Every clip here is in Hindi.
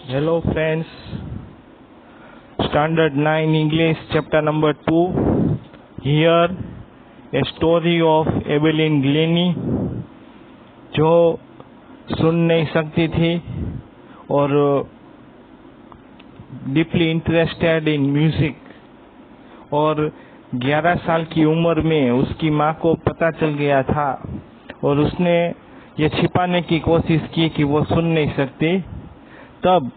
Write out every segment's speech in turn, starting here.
Hello friends, Standard 9 English chapter number 2. Here a story of Evelyn Glennie जो सुन नहीं सकती थी और डीपली इंटरेस्टेड इन म्यूजिक और 11 साल की उम्र में उसकी माँ को पता चल गया था और उसने ये छिपाने की कोशिश की कि वो सुन नहीं सकती। तब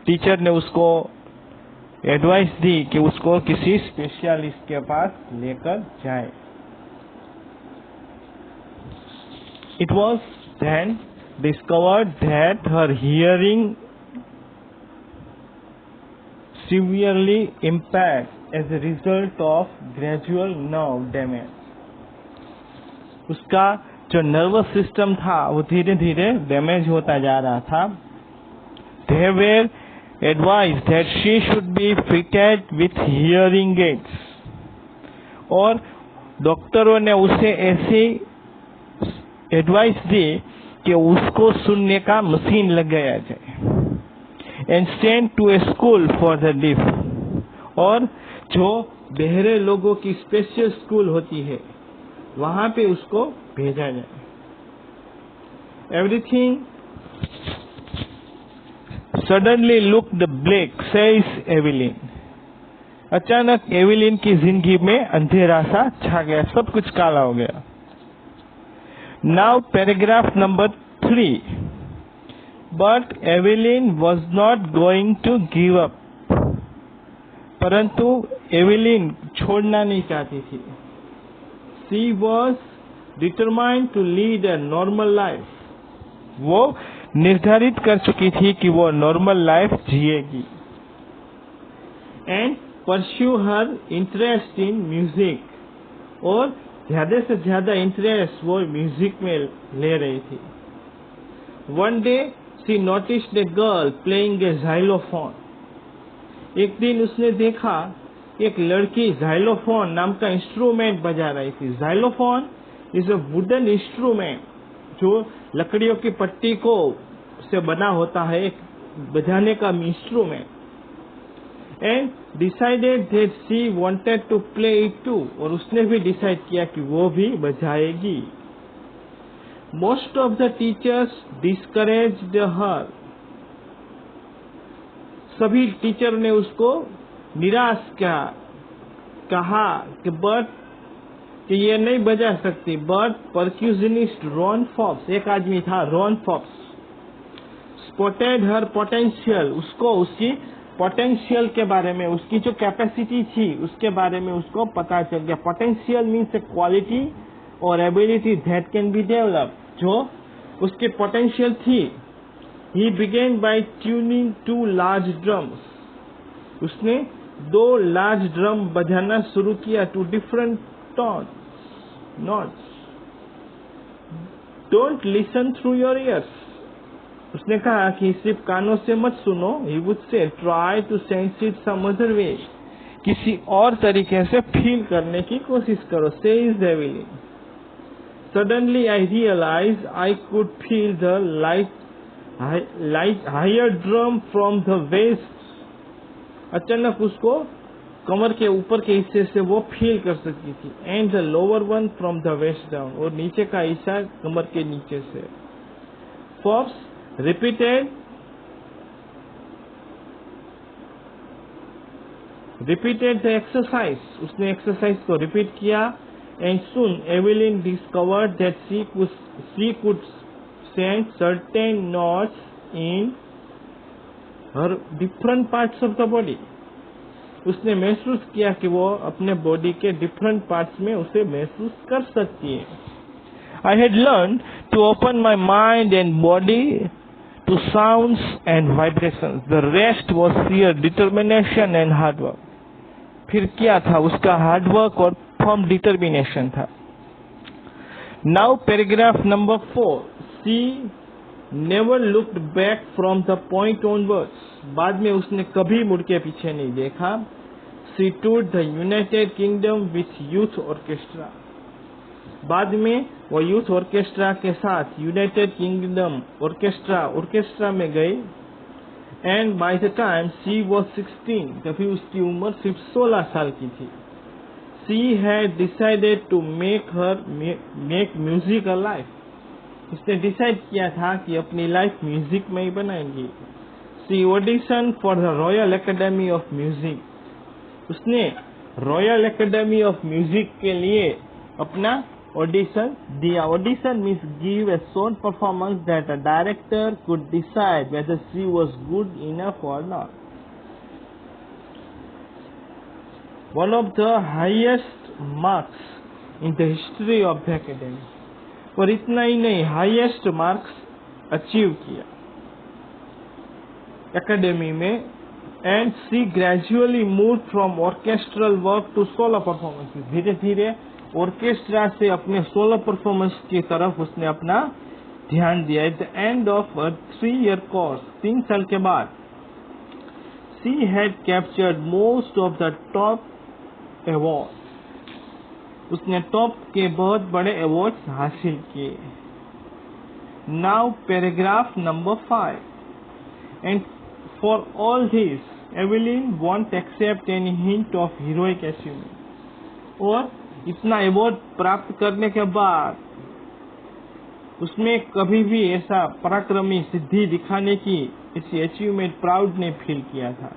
टीचर ने उसको एडवाइस दी कि उसको किसी स्पेशलिस्ट के पास लेकर जाए। It was then discovered that her hearing severely impaired as a result of gradual nerve damage. उसका जो नर्वस सिस्टम था वो धीरे धीरे डैमेज होता जा रहा था। They were advised that she should be fitted with hearing aids और डॉक्टरों ने उसे ऐसी एडवाइस दी कि उसको सुनने का मशीन लगाया जाए and send to a school for the deaf और जो बहरे लोगों की स्पेशल स्कूल होती है वहां पे उसको भेजा जाए। Everything suddenly looked black says Evelyn. अचानक एवेलिन की जिंदगी में अंधेरा सा छा गया, सब कुछ काला हो गया। Now paragraph number 3। But Evelyn was not going to give up. परंतु एवेलिन छोड़ना नहीं चाहती थी। She was determined to lead a normal life. वो निर्धारित कर चुकी थी कि वो नॉर्मल लाइफ जिएगी and pursue her interest in music और ज्यादा से ज्यादा इंटरेस्ट वो म्यूजिक में ले रही थी। One day she noticed a girl playing a xylophone. एक दिन उसने देखा एक लड़की जाइलोफोन नाम का इंस्ट्रूमेंट बजा रही थी। Xylophone is a wooden instrument जो लकड़ियों की पट्टी को से बना होता है, एक बजाने का instrument. And decided that she wanted to play it too और उसने भी डिसाइड किया कि वो भी बजाएगी। Most of the teachers discouraged her. सभी टीचर ने उसको निराश किया, कहा कि कि ये नहीं बजा सकती। बट परक्यूशनिस्ट रॉन फॉक्स, एक आदमी था Ron Fox, spotted her potential. उसको उसकी पोटेंशियल के बारे में, उसकी जो कैपेसिटी थी उसके बारे में उसको पता चल गया। पोटेंशियल मीन्स ए क्वालिटी और ability that can be develop, जो उसके पोटेंशियल थी। He begin by tuning 2 large drums. उसने 2 लार्ज ड्रम बजाना शुरू किया two different tones notes. Don't listen through your ears. उसने कहा कि सिर्फ कानों से मत सुनो। He would say try to sense it some other way. किसी और तरीके से फील करने की कोशिश करो। Says Evelyn. Suddenly I realise I could feel the light higher drum from the waist. अचानक उसको कमर के ऊपर के हिस्से से वो फील कर सकती थी। And the lower one from the waist down और नीचे का हिस्सा कमर के नीचे से। Fox repeated the exercise. उसने एक्सरसाइज को रिपीट किया and soon Evelyn discovered that she could send certain notes in her different parts of the body. उसने महसूस किया कि वो अपने बॉडी के डिफरेंट पार्ट्स में उसे महसूस कर सकती है। I had learn to open my mind and body to sounds and vibrations. The rest was sheer determination and hard work. फिर क्या था? उसका हार्डवर्क और फर्म डिटर्मिनेशन था। Now paragraph number 4। She never looked back from the point onwards. बाद में उसने कभी मुड़ के पीछे नहीं देखा। She toured the United Kingdom with youth orchestra. बाद में वो यूथ ऑर्केस्ट्रा के साथ यूनाइटेड किंगडम ऑर्केस्ट्रा में गई and by the time she was 16, तभी उसकी उम्र सिर्फ 16 साल की थी. She had decided to make music a life. उसने डिसाइड किया था कि अपनी लाइफ म्यूजिक में ही बनाएंगी. She audition for the royal academy of music. उसने रॉयल एकेडमी ऑफ म्यूजिक के लिए अपना ऑडिशन दिया. Audition means give a short performance that a director could decide whether she was good enough और not. One of the highest marks in the history of the academy. और इतना ही नहीं, हाईएस्ट मार्क्स अचीव किया एकेडमी में. And she gradually move from orchestral work to solo performance. धीरे धीरे ऑर्केस्ट्रा से अपने सोलो परफॉर्मेंस की तरफ उसने अपना ध्यान दिया. At the end of a 3-year course, 3 साल के बाद, she had captured most of the top award. उसने टॉप के बहुत बड़े अवार्ड्स हासिल किए. Now paragraph number 5. And for all this Evelyn won't accept any hint of heroic achievement. और इतना अवार्ड प्राप्त करने के बाद उसमें कभी भी ऐसा पराक्रमी सिद्धि दिखाने की ऐसी अचीवमेंट प्राउड ने फील किया था,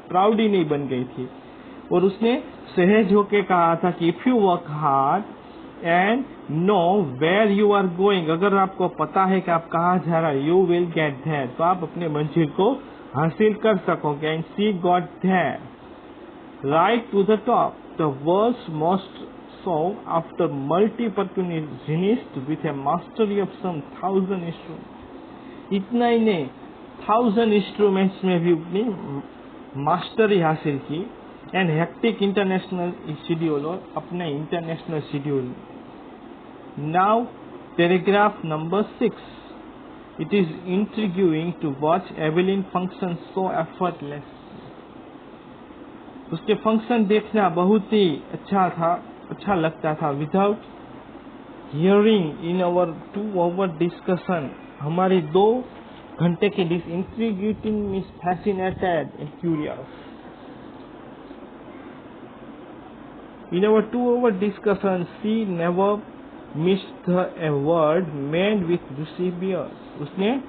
प्राउड ही नहीं बन गई थी. और उसने सहज होके कहा था कि if you work hard and know where you are going, अगर आपको पता है कि आप कहाँ जा रहे हो, यू विल गेट देयर, तो आप अपने मंजिल को हासिल कर सकोगे. And she got there right to the top, the world's most song after multi-percussionist with a mastery of some 1000 instruments. इतना ही नहीं, 1000 इंस्ट्रूमेंट्स में भी अपनी मास्टरी हासिल की. एंड हेक्टिक इंटरनेशनल शेड्यूल, और अपने international schedule. Now paragraph number 6. It is intriguing to watch Evelyn function so effortless. उसके फंक्शन देखना बहुत ही अच्छा लगता था. Without hearing in our 2 hour discussion, हमारी 2 घंटे की intriguing means fascinated and curious. In our 2 hour discussion she never missed a word meant with Eusebius. उसने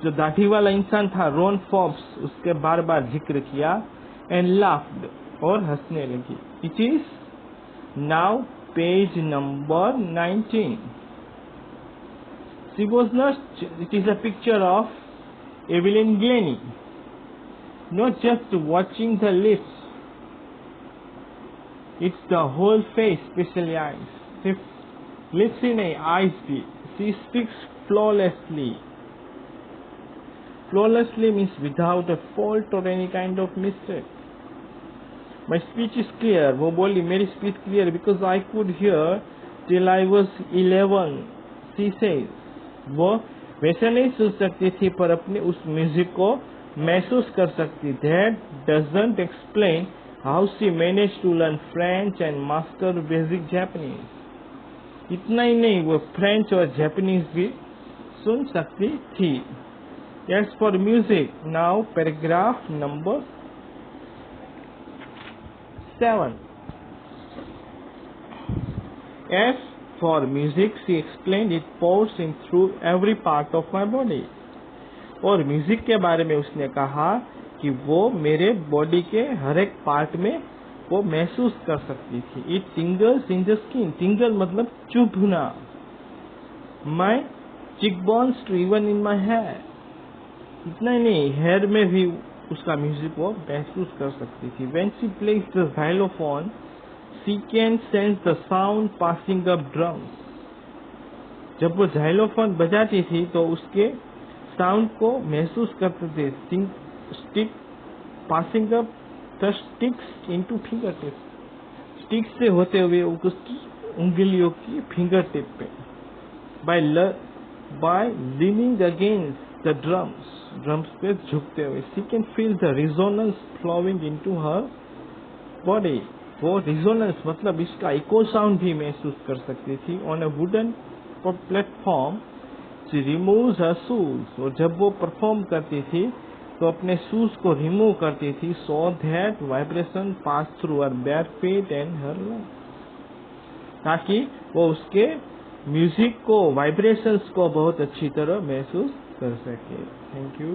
जो दाढ़ी वाला इंसान था रॉन फॉब्स, उसके बार बार जिक्र किया. एंड लाफ्ड, और हंसने लगी. It is now page number 19. She was not, it is a picture of Evelyn Glennie, not just watching the lips, it's the whole face, especially eyes. If lips in eyes भी. She speaks flawlessly. Flawlessly means without a fault or any kind of mistake. My speech is clear. वो बोली मेरी speech clear, because I could hear till I was 11. She says, वो वैसे नहीं सुन सकती थी पर अपने उस म्यूजिक को महसूस कर सकती. That doesn't explain how she managed to learn French and master basic Japanese. इतना ही नहीं, वो फ्रेंच और जापानीज भी सुन सकती थी. As for music, now paragraph number 7. As for music, she explained, it pours in through every part of my body. और म्यूजिक के बारे में उसने कहा कि वो मेरे बॉडी के हर एक पार्ट में वो महसूस कर सकती थी. It tingles in the skin. Tingle मतलब चुभना. My cheek bones too even in my hair. इतना ही नहीं, हेयर में भी उसका म्यूजिक वो महसूस कर सकती थी. When she plays the xylophone, she can sense the sound passing up drums. जब वो xylophone बजाती थी तो उसके साउंड को महसूस करते थे. Stick passing up the sticks into fingertips. Sticks से होते हुए उसकी उंगलियों की फिंगर टिप पे. By leaning against the drums पे झुकते हुए. She can feel the resonance flowing into her body. वो resonance मतलब इसका echo sound भी महसूस कर सकती थी. On a wooden platform, she removes her shoes. और जब वो परफॉर्म करती थी तो अपने शूज को रिमूव करती थी so that vibration pass through her bare feet and her lungs, ताकि वो उसके म्यूजिक को, वाइब्रेशंस को बहुत अच्छी तरह महसूस कर सके। Thank you.